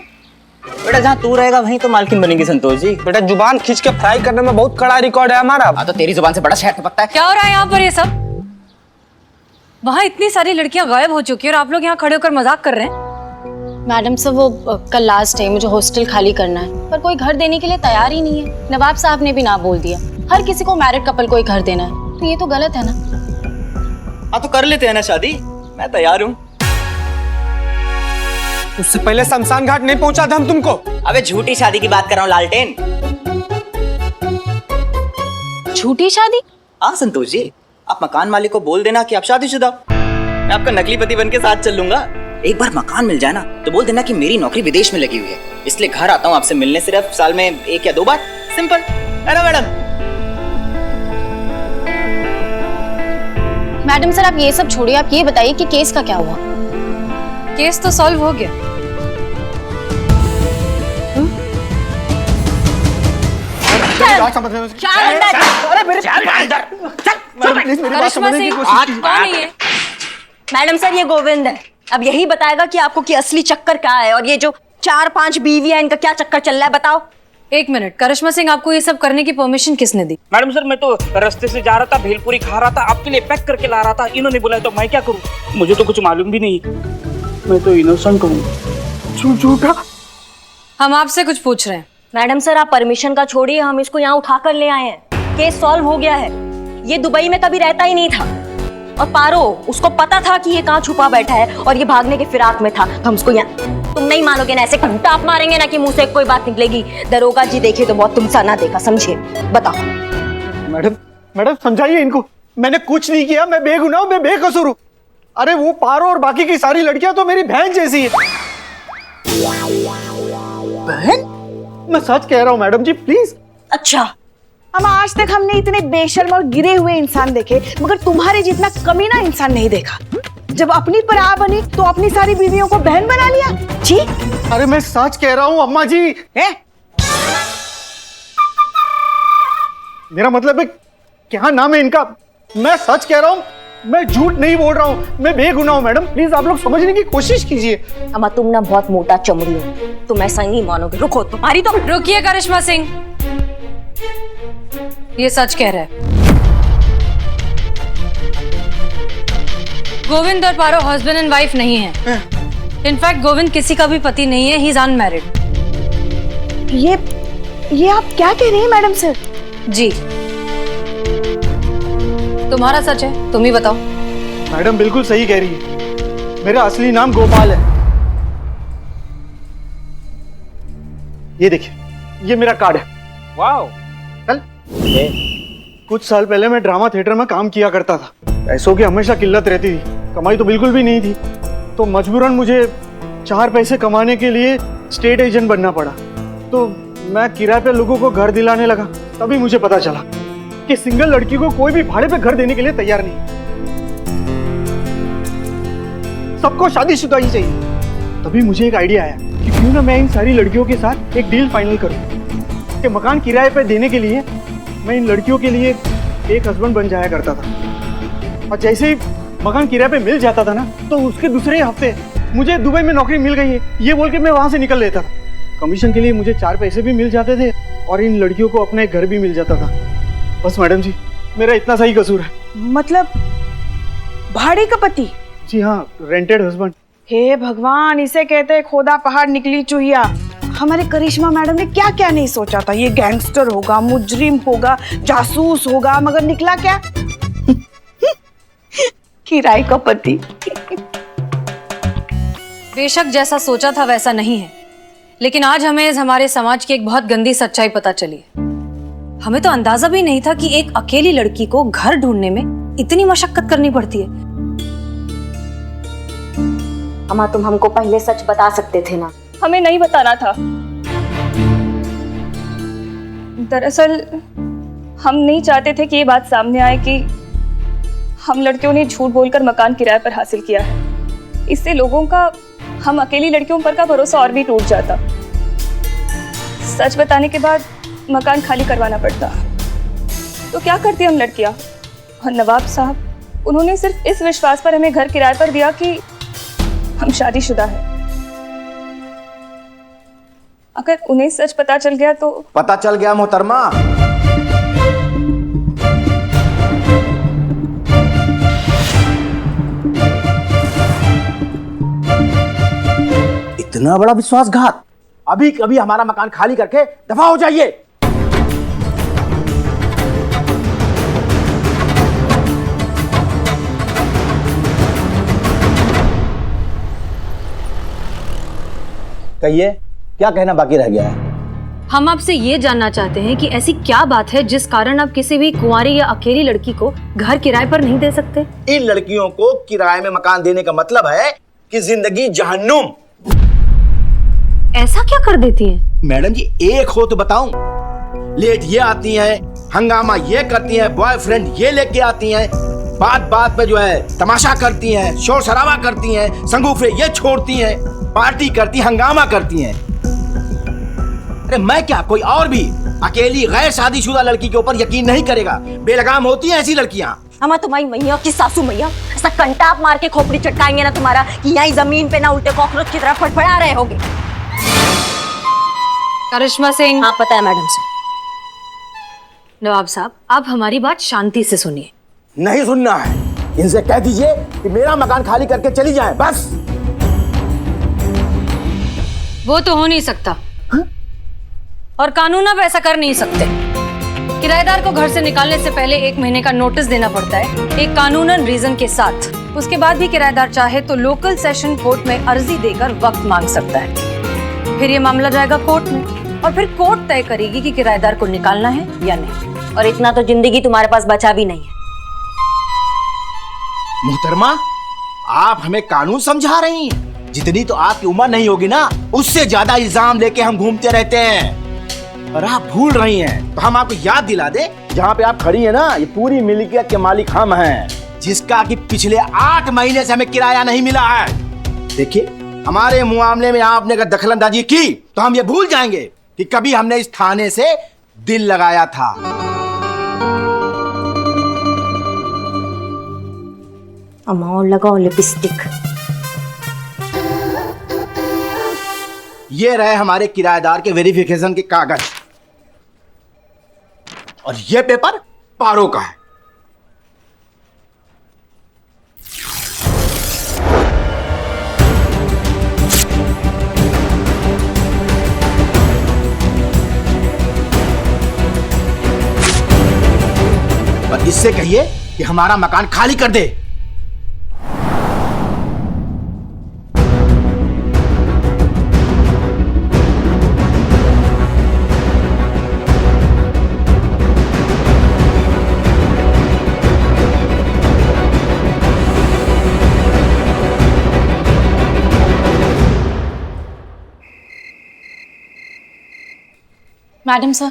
बेटा? जहाँ तू रहेगा वहीं तो मालकिन बनेगी संतोष जी। बेटा जुबान खींच के फ्राई करने में बहुत कड़ा रिकॉर्ड है हमारा। हाँ तो तेरी जुबान से बड़ा शहर टपकता है। क्या हो रहा है यहाँ पर ये सब? वहाँ इतनी सारी लड़कियां गायब हो चुकी है और आप लोग यहाँ खड़े होकर मजाक कर रहे हैं। मैडम सर वो कल लास्ट है, मुझे हॉस्टल खाली करना है, पर कोई घर देने के लिए तैयार ही नहीं है। नवाब साहब ने भी ना बोल दिया। हर किसी को मैरिड कपल को ही घर देना है, तो ये तो गलत है ना। हाँ तो कर लेते हैं ना शादी, मैं तैयार हूँ। उससे पहले शमशान घाट नहीं पहुंचा था हम तुमको। अबे झूठी शादी की बात कर रहा हूँ लालटेन। झूठी शादी? हाँ संतोष जी, आप मकान मालिक को बोल देना कि आप शादीशुदा हो। मैं आपका नकली पति बन के साथ चल लूंगा। एक बार मकान मिल जाए ना तो बोल देना कि मेरी नौकरी विदेश में लगी हुई है, इसलिए घर आता हूँ आपसे मिलने सिर्फ साल में 1 या 2 बार। सिंपल है ना मैडम? मैडम सर आप ये सब छोड़िए, आप ये बताइए कि केस का क्या हुआ? केस तो सॉल्व हो गया। करिश्मा सिंह कौन है ये? मैडम सर ये गोविंद है। अब यही बताएगा कि आपको की असली चक्कर क्या है और ये जो 4-5 बीवियां इनका क्या चक्कर चल रहा है, बताओ। एक मिनट, करिश्मा सिंह आपको ये सब करने की परमिशन किसने दी? मैडम सर मैं तो रास्ते से जा रहा था, भेलपुरी खा रहा था, आपके लिए पैक करके ला रहा था। इन्होंने बुलाया तो मैं क्या करूं? मुझे तो कुछ मालूम भी नहीं, मैं तो इनोसेंट हूँ। झूठा। हम आपसे कुछ पूछ रहे हैं। मैडम सर आप परमिशन का छोड़िए, हम इसको यहाँ उठा कर ले आए हैं। केस सॉल्व हो गया है। ये दुबई में कभी रहता ही नहीं था और पारो उसको पता था कि ये कहाँ छुपा बैठा है और ये भागने के फिराक में था। हम उसको यहाँ, तुम नहीं मानोगे ना, ऐसे घंटा मारेंगे ना कि मुंह से कोई बात निकलेगी। दरोगा जी देखे तो बहुत तुमसा ना देखा, समझे? बताओ। मैडम समझाइए इनको, मैंने कुछ नहीं किया, मैं बेगुनाह हूं, मैं बेकसूर हूं। अरे वो पारो और बाकी की सारी लड़कियां तो मेरी बहन जैसी है। बहन? मैं सच कह रहा हूं मैडम जी, प्लीज। अच्छा हम आज तक हमने इतने बेशर्म और गिरे हुए इंसान देखे, मगर तुम्हारे जितना कमीना इंसान नहीं देखा। जब अपनी पर आ बनी तो अपनी सारी बीवियों को बहन बना लिया। जी अरे मैं सच कह रहा हूं अम्मा जी। मेरा मतलब है, क्या नाम है इनका? मैं सच कह रहा हूं, मैं झूठ नहीं बोल रहा हूं, मैं बेगुनाह हूं। मैडम प्लीज आप लोग समझने की कोशिश कीजिए। अम्मा तुम ना बहुत मोटा चमड़ी हो, तुम ऐसा नहीं मानोगे। रुको, तुम्हारी तो रुकिए करिश्मा सिंह, ये सच कह रहा है। गोविंद और पारो हस्बैंड एंड वाइफ नहीं है। इनफैक्ट गोविंद किसी का भी पति नहीं है, ही इज अनमैरिड। ये आप क्या कह रही हैं मैडम सर? जी तुम्हारा सच है, तुम ही बताओ। मैडम बिल्कुल सही कह रही है, मेरा असली नाम गोपाल है। ये देखिए, ये मेरा कार्ड है। वाओ। चल कुछ साल पहले मैं ड्रामा थिएटर में काम किया करता था। पैसों की हमेशा किल्लत रहती थी, कमाई तो बिल्कुल भी नहीं थी, तो मजबूरन मुझे 4 पैसे कमाने के लिए स्टेट एजेंट बनना पड़ा। तो मैं किराए पे लोगों को घर दिलाने लगा। तभी मुझे पता चला कि सिंगल लड़की को कोई भी भाड़े पे घर देने के लिए तैयार नहीं, सबको शादीशुदा ही चाहिए। तभी मुझे एक आइडिया आया कि क्यों ना मैं इन सारी लड़कियों के साथ एक डील फाइनल करूं कि मकान किराए पे देने के लिए मैं इन लड़कियों के लिए एक हस्बैंड बन जाया करता था, और जैसे ही मकान किराए पे मिल जाता था ना, तो उसके दूसरे ही हफ्ते मुझे दुबई में नौकरी मिल गई है ये बोल के मैं वहां से निकल लेता था। कमीशन के लिए मुझे 4 पैसे भी मिल जाते थे और इन लड़कियों को अपना एक घर भी मिल जाता था। बस मैडम जी, मेरा इतना सही कसूर है। मतलब भाड़े का पति? जी हाँ, रेंटेड हस्बैंड। हे भगवान, इसे कहते हैं खोदा पहाड़ निकली चूहिया। हमारे करिश्मा मैडम ने क्या क्या नहीं सोचा था। ये गैंगस्टर होगा, मुजरिम होगा, जासूस होगा, मगर निकला क्या? किराए का पति। बेशक जैसा सोचा था वैसा नहीं है, लेकिन आज हमें हमारे समाज की एक बहुत गंदी सच्चाई पता चली है। हमें तो अंदाजा भी नहीं था कि एक अकेली लड़की को घर ढूंढने में इतनी मशक्कत करनी पड़ती है। अम्मा, तुम हमको पहले सच बता सकते थे ना। हमें नहीं बताना था। दरअसल हम नहीं चाहते थे कि ये बात सामने आए कि हम लड़कियों ने झूठ बोलकर मकान किराए पर हासिल किया है। इससे लोगों का हम अकेली लड़कियों पर का भरोसा और भी टूट जाता। सच बताने के बाद मकान खाली करवाना पड़ता। तो क्या करती हम लड़कियां? और नवाब साहब, उन्होंने सिर्फ इस विश्वास पर हमें घर किराए पर दिया कि हम शादीशुदा हैं। अगर उन्हें सच पता चल गया तो? पता चल गया मोहतरमा। इतना बड़ा विश्वासघात। अभी कभी हमारा मकान खाली करके दफा हो जाइए। कहिए, क्या कहना बाकी रह गया है? हम आपसे ये जानना चाहते हैं कि ऐसी क्या बात है जिस कारण आप किसी भी कुंवारी या अकेली लड़की को घर किराए पर नहीं दे सकते? इन लड़कियों को किराए में मकान देने का मतलब है कि जिंदगी जहन्नुम। ऐसा क्या कर देती है? मैडम जी, एक हो तो बताऊं। लेट ये आती हैं, हंगामा ये करती हैं, बॉयफ्रेंड ये लेके आती हैं, बात बात पे जो है तमाशा करती हैं, शोर शराबा करती हैं, संगूफे ये छोड़ती हैं, पार्टी करती, हंगामा करती हैं। अरे मैं क्या, कोई और भी अकेली गैर शादीशुदा लड़की के ऊपर यकीन नहीं करेगा। बेलगाम होती हैं ऐसी लड़कियां। अम्मा, तुम्हारी मैया की सासू मैया ऐसा कंटाप मार के खोपड़ी चटकाएंगे ना तुम्हारा कि यहीं जमीन पे ना उल्टे कॉकरोच की तरह फड़फड़ा रहे होगे। करिश्मा सिंह। हाँ, पता है मैडम से। नवाब साहब, आप हमारी बात शांति से सुनिए। नहीं सुनना है। इनसे कह दीजिए कि मेरा मकान खाली करके चली जाएं, बस। वो तो हो नहीं सकता। और कानून अब ऐसा कर नहीं सकते। किराएदार को घर से निकालने से पहले 1 महीने का नोटिस देना पड़ता है, एक कानूनन रीजन के साथ। उसके बाद भी किराएदार चाहे तो लोकल सेशन कोर्ट में अर्जी देकर वक्त मांग सकता है। फिर ये मामला जाएगा कोर्ट में और फिर कोर्ट तय करेगी कि किराएदार को निकालना है या नहीं। और इतना तो जिंदगी तुम्हारे पास बचा भी नहीं है। मोहतरमा, आप हमें कानून समझा रही हैं। जितनी तो आपकी उम्र नहीं होगी ना, उससे ज्यादा इल्जाम लेके हम घूमते रहते हैं। और आप भूल रही हैं तो हम आपको याद दिला दे, जहाँ पे आप खड़ी हैं ना, ये पूरी मिल्कियत के मालिक हम हैं, जिसका कि पिछले 8 महीने से हमें किराया नहीं मिला है। देखिए, हमारे मामले में आपने अगर दखलंदाजी की तो हम ये भूल जाएंगे कि कभी हमने इस थाने से दिल लगाया था। अम्मा, और लगाओ लिपस्टिक। ये रहे हमारे किराएदार के वेरिफिकेशन के कागज, और ये पेपर पारो का है। और इससे कहिए कि हमारा मकान खाली कर दे। मैडम सर,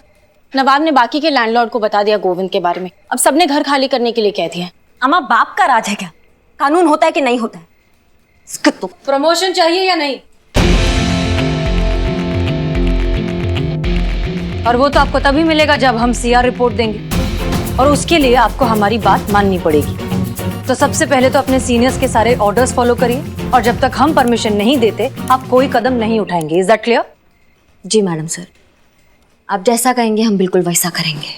नवाब ने बाकी के लैंडलॉर्ड को बता दिया गोविंद के बारे में। अब सबने घर खाली करने के लिए कह दिया। अम्मा, बाप का राज है क्या? कानून होता है कि नहीं होता है? इसका तो प्रमोशन चाहिए या नहीं? और वो तो आपको तभी मिलेगा जब हम सीआर रिपोर्ट देंगे, और उसके लिए आपको हमारी बात माननी पड़ेगी। तो सबसे पहले तो अपने सीनियर्स के सारे ऑर्डर्स फॉलो करिए और जब तक हम परमिशन नहीं देते आप कोई कदम नहीं उठाएंगे। Is that clear? जी मैडम सर, आप जैसा कहेंगे हम बिल्कुल वैसा करेंगे।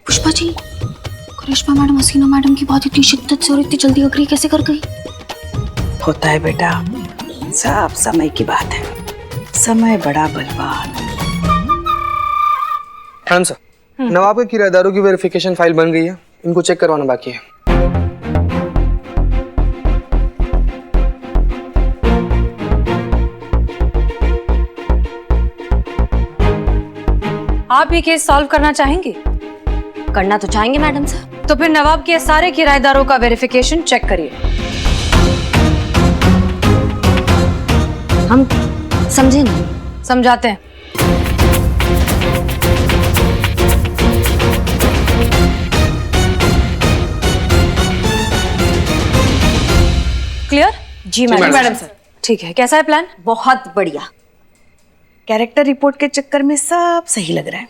पुष्पा जी, करिश्मा मैडम हसीना मैडम की बात इतनी शिद्दत से और इतनी जल्दी अग्री कैसे कर गई? होता है बेटा, सब समय की बात है। समय बड़ा बलवान। मैडम सर, नवाब के किराएदारों की वेरिफिकेशन फाइल बन गई है, इनको चेक करवाना बाकी है। आप ये केस सॉल्व करना चाहेंगे? करना तो चाहेंगे मैडम सर। तो फिर नवाब के सारे किराएदारों का वेरिफिकेशन चेक करिए। हम समझे नहीं। समझाते हैं। क्लियर? जी मैडम सर। ठीक है, कैसा है प्लान? बहुत बढ़िया। कैरेक्टर रिपोर्ट के चक्कर में सब सही लग रहा है।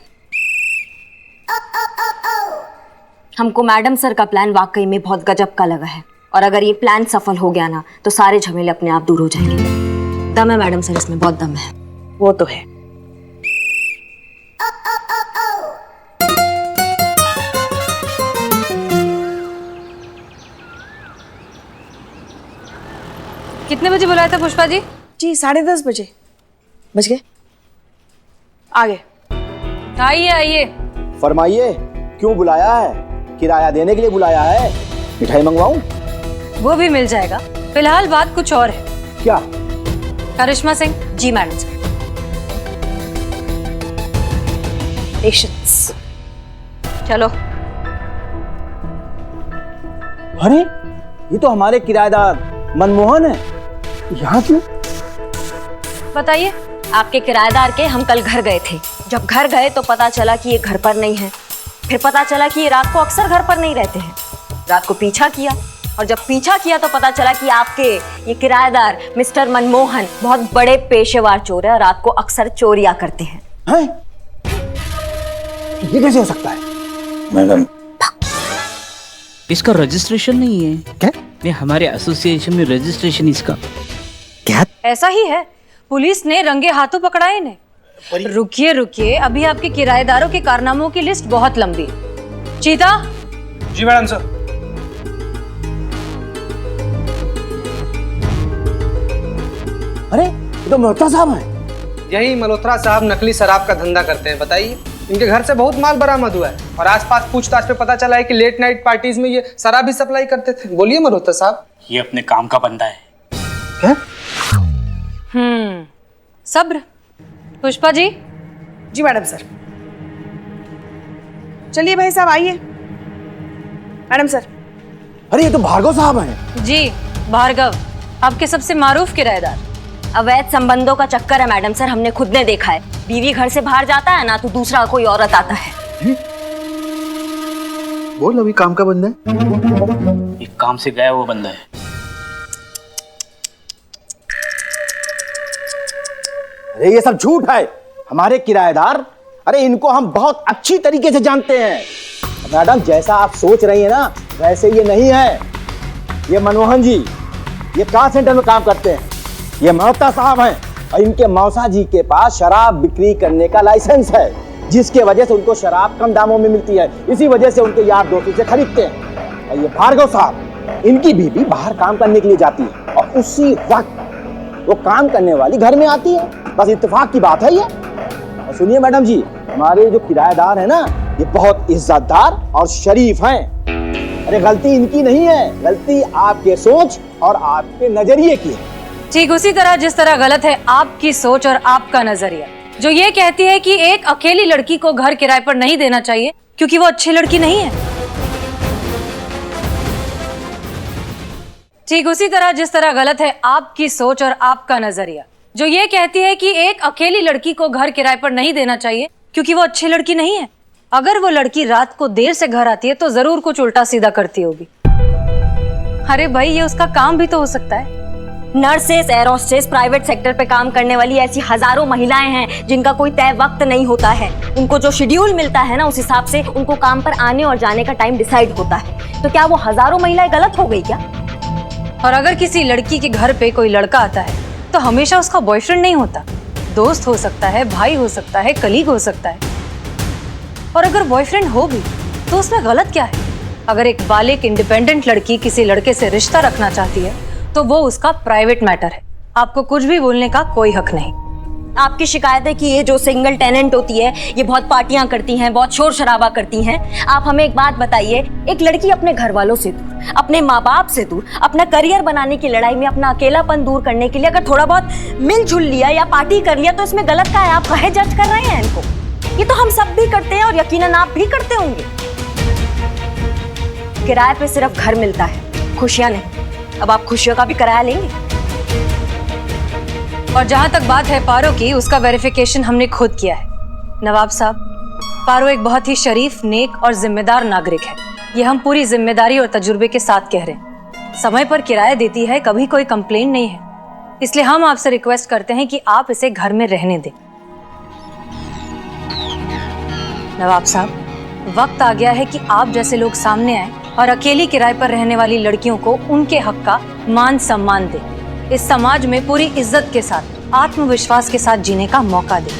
हमको मैडम सर का प्लान वाकई में बहुत गजब का लगा है और अगर ये प्लान सफल हो गया ना तो सारे झमेले अपने आप दूर हो जाएंगे। दम है मैडम सर, इसमें बहुत दम है। वो तो है। कितने बजे बुलाया था पुष्पा जी? जी 10:30 बजे। बज गए? आगे आइए आइए। फरमाइए, क्यों बुलाया है? किराया देने के लिए बुलाया है? मिठाई मंगवाऊं? वो भी मिल जाएगा। फिलहाल बात कुछ और है। क्या? करिश्मा सिंह। जी मैडम सर। पेशेंस। चलो। अरे ये तो हमारे किराएदार मनमोहन है। यहाँ क्यों? बताइए। आपके किराएदार के हम कल घर गए थे। जब घर गए तो पता चला कि ये घर पर नहीं है। फिर पता चला कि ये रात को अक्सर घर पर नहीं रहते हैं। रात को पीछा किया और जब पीछा किया तो पता चला कि आपके ये किराएदार मिस्टर मनमोहन बहुत बड़े पेशेवर चोर है और रात को अक्सर चोरियां करते हैं। हैं? ये कैसे हो सकता है? मैडम, इसका रजिस्ट्रेशन नहीं है क्या? नहीं, हमारे एसोसिएशन में रजिस्ट्रेशन इसका। क्या? ऐसा ही है, पुलिस ने रंगे हाथों पकड़ा इन्हें। रुकिए रुकिए, अभी आपके किराएदारों के कारनामों की लिस्ट बहुत लंबी है। चीता। जी मैडम सर। अरे ये तो मल्होत्रा साहब हैं। यही मल्होत्रा साहब नकली शराब का धंधा करते हैं। बताइए, इनके घर से बहुत माल बरामद हुआ है और आसपास पूछताछ पे पता चला है कि लेट नाइट पार्टीज में ये शराब भी सप्लाई करते थे। बोलिए मल्होत्रा साहब। ये अपने काम का बंदा है। क्या? सब्र। पुष्पा जी। जी मैडम सर। चलिए भाई साहब आइए। Madam sir. अरे ये तो भार्गव साहब हैं। जी भार्गव, आपके सबसे मारूफ किराएदार। अवैध संबंधों का चक्कर है मैडम सर, हमने खुद ने देखा है। बीवी घर से बाहर जाता है ना तो दूसरा कोई औरत आता है। बोल, अभी काम का बंदा है। एक काम से गया वो बंदा है। अरे ये सब झूठ है। हमारे किराएदार, अरे इनको हम बहुत अच्छी तरीके से जानते हैं। मैडम, जैसा आप सोच रही है ना वैसे ये नहीं है। ये मनमोहन जी ये कार सेंटर में काम करते हैं। ये मल्होत्रा साहब हैं और इनके मौसा जी के पास शराब बिक्री करने का लाइसेंस है, जिसके वजह से उनको शराब कम दामों में मिलती है। इसी वजह से उनके यार दोस्तों से खरीदते हैं। और ये भार्गव साहब, इनकी बीवी बाहर काम करने के लिए जाती है और उसी वक्त वो काम करने वाली घर में आती है। बस इत्तेफाक की बात है ये। और सुनिए मैडम जी, हमारे जो किराएदार है ना ये बहुत इज्जतदार और शरीफ हैं। अरे गलती इनकी नहीं है, गलती आपके सोच और आपके नजरिए की है। ठीक उसी तरह जिस तरह गलत है आपकी सोच और आपका नजरिया, जो ये कहती है कि एक अकेली लड़की को घर किराए पर नहीं देना चाहिए क्योंकि वो अच्छी लड़की नहीं है। ठीक उसी तरह जिस तरह गलत है आपकी सोच और आपका नजरिया, जो ये कहती है कि एक अकेली लड़की को घर किराए पर नहीं देना चाहिए क्योंकि वो अच्छी लड़की नहीं है। अगर वो लड़की रात को देर से घर आती है तो जरूर कुछ उल्टा सीधा करती होगी। अरे भाई, ये उसका काम भी तो हो सकता है। Nurses, air hostess, private sector पे काम करने वाली ऐसी हजारों महिलाएं हैं जिनका कोई तय वक्त नहीं होता है। उनको जो शेड्यूल मिलता है ना, उस हिसाब से उनको काम पर आने और जाने का टाइम डिसाइड होता है। तो क्या वो हजारों महिलाएं गलत हो गई क्या? और अगर किसी लड़की के घर पे कोई लड़का आता है तो हमेशा उसका बॉयफ्रेंड नहीं होता, दोस्त हो सकता है, भाई हो सकता है, कलीग हो सकता है। और अगर बॉयफ्रेंड हो भी तो उसमें गलत क्या है? अगर एक बालिग इंडिपेंडेंट लड़की किसी लड़के से रिश्ता रखना चाहती है तो वो उसका प्राइवेट मैटर है, आपको कुछ भी बोलने का कोई हक नहीं। आपकी शिकायत है कि ये जो सिंगल टेनेंट होती है ये बहुत पार्टियां करती हैं, बहुत शोर शराबा करती हैं। आप हमें एक बात बताइए, एक लड़की अपने घर वालों से दूर, अपने माँ बाप से दूर, अपना करियर बनाने की लड़ाई में अपना अकेलापन दूर करने के लिए अगर थोड़ा बहुत मिलजुल लिया या पार्टी कर लिया तो इसमें गलत क्या है? आप काहे जज कर रहे हैं इनको? ये तो हम सब भी करते हैं और यकीनन आप भी करते होंगे। किराए पे सिर्फ घर मिलता है, खुशियां नहीं। अब आप खुशियों का भी किराया लेंगे? और जहां तक बात है पारो की, उसका वेरिफिकेशन हमने खुद किया है। नवाब साहब, पारो एक बहुत ही शरीफ, नेक और जिम्मेदार नागरिक है। ये हम पूरी जिम्मेदारी और तजुर्बे के साथ कह रहे हैं। समय पर किराया देती है, कभी कोई कंप्लेन नहीं है। इसलिए हम आपसे रिक्वेस्ट करते हैं कि आप इसे घर में रहने दें। नवाब साहब, वक्त आ गया है कि आप जैसे लोग सामने आए और अकेली किराए पर रहने वाली लड़कियों को उनके हक का मान सम्मान दें। इस समाज में पूरी इज्जत के साथ, आत्मविश्वास के साथ जीने का मौका दें।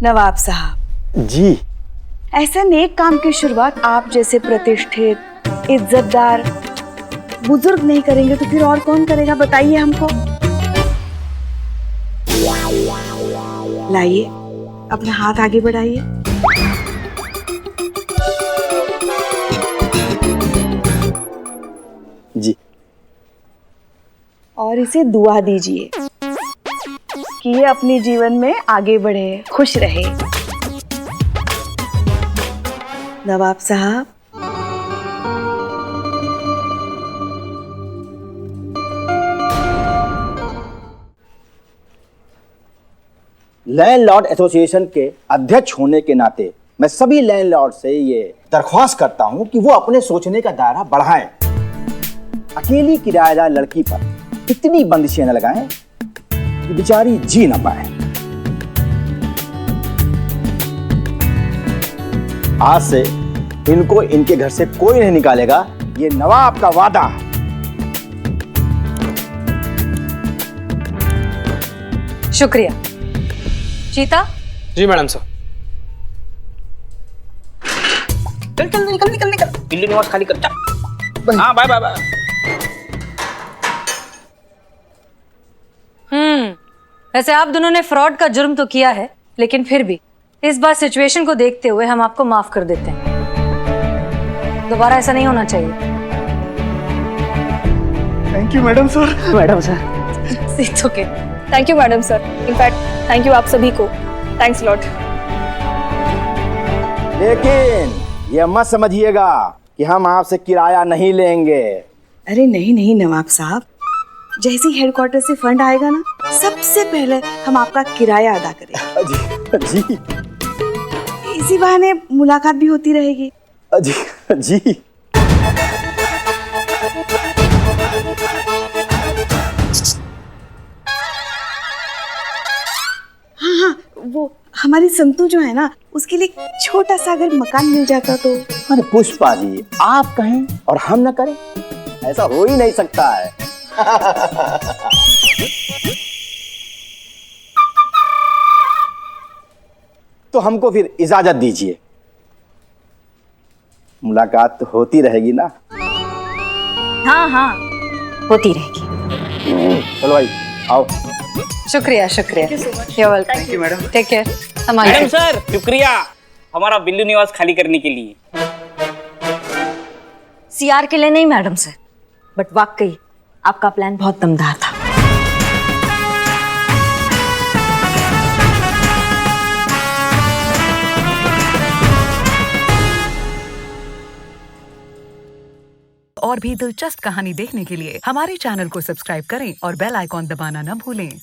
नवाब साहब जी, ऐसा नेक काम की शुरुआत आप जैसे प्रतिष्ठित, इज्जतदार बुजुर्ग नहीं करेंगे तो फिर और कौन करेगा? बताइए हमको। लाइए, अपना हाथ आगे बढ़ाइए। जी। और इसे दुआ दीजिए कि ये अपने जीवन में आगे बढ़े, खुश रहे। नवाब साहब, लैंडलॉर्ड एसोसिएशन के अध्यक्ष होने के नाते मैं सभी लैंडलॉर्ड से ये दरख्वास्त करता हूं कि वो अपने सोचने का दायरा बढ़ाएं। अकेली किराएदार लड़की पर इतनी बंदिशें न लगाएं कि बेचारी जी ना पाए। आज से इनको इनके घर से कोई नहीं निकालेगा, ये नवाब का वादा है। शुक्रिया। चीता? जी मैडम साहब। चल चल निकल निकल निकल, दिल्ली निवास खाली कर। हाँ बाय बाय बाय। वैसे आप दोनों ने फ्रॉड का जुर्म तो किया है, लेकिन फिर भी इस बार सिचुएशन को देखते हुए हम आपको माफ कर देते हैं। दोबारा ऐसा नहीं होना चाहिए। Thank you madam sir. Madam sir. It's okay. Thank you madam sir. In fact thank you आप सभी को। Thanks lot. लेकिन ये मत समझिएगा कि हम आपसे किराया नहीं लेंगे। अरे नहीं नहीं नवाब साहब, जैसे ही हेडक्वार्टर से फंड आएगा ना, सबसे पहले हम आपका किराया अदा करेंगे। जी इसी बहाने मुलाकात भी होती रहेगी। जी जी। हाँ हाँ, वो हमारी संतू जो है ना, उसके लिए छोटा सा अगर मकान मिल जाता तो। अरे पुष्पा जी, आप कहें और हम न करें, ऐसा हो ही नहीं सकता है। तो हमको फिर इजाजत दीजिए। मुलाकात तो होती रहेगी ना? हाँ हाँ, होती रहेगी। चलो भाई आओ। शुक्रिया शुक्रिया। You're welcome. Thank you madam. Take care. Madam sir शुक्रिया हमारा बिल्लू निवास खाली करने के लिए। सीआर के लिए नहीं मैडम सर, बट वाकई आपका प्लान बहुत दमदार था। और भी दिलचस्प कहानी देखने के लिए हमारे चैनल को सब्सक्राइब करें और बेल आइकॉन दबाना न भूलें।